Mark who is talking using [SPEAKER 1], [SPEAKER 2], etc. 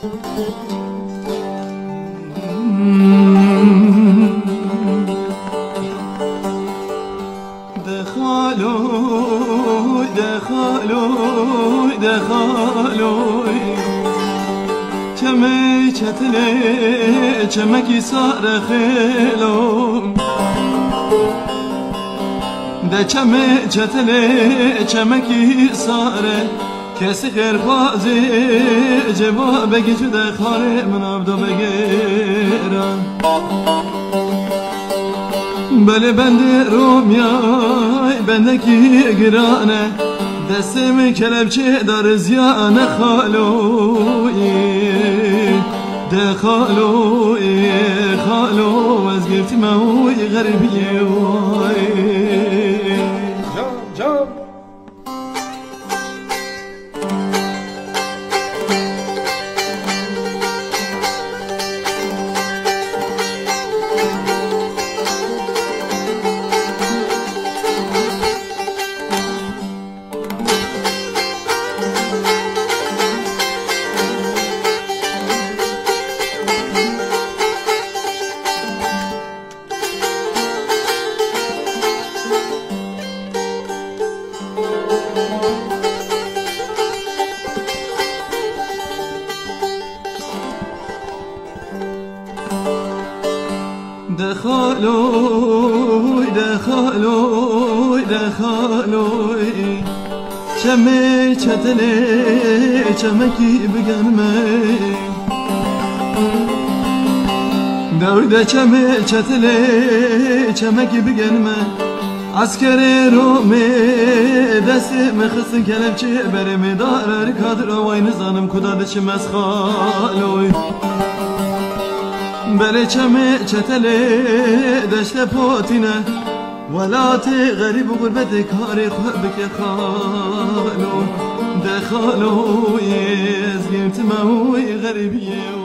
[SPEAKER 1] دخالوی دخالوی دخالوی چمی چتله چمکی سار خیلو ده چمی چتله چمکی ساره کسی خیر خوازی جواب بگی تو دخاله من عبدو بگیرم بله بنده رومیای بنده کی گرانه دستم کلبچه دار زیانه خالوی ده خالوی خالو از گرفتی موی غریبی وای
[SPEAKER 2] جام جام
[SPEAKER 1] دخالوی دخالوی دخالوی چمی چتله چمکی بگنمه دورده چمی چتله چمکی بگنمه عسکر رومه دست مخصن کلمچه برمی داره کادر وای نزانم کداده چه مسخالوی بله چمه چتله دشت پاتینه ولات غریب و غربت کاری خواه بکه خالو دخالوی از گرت موی غریبیه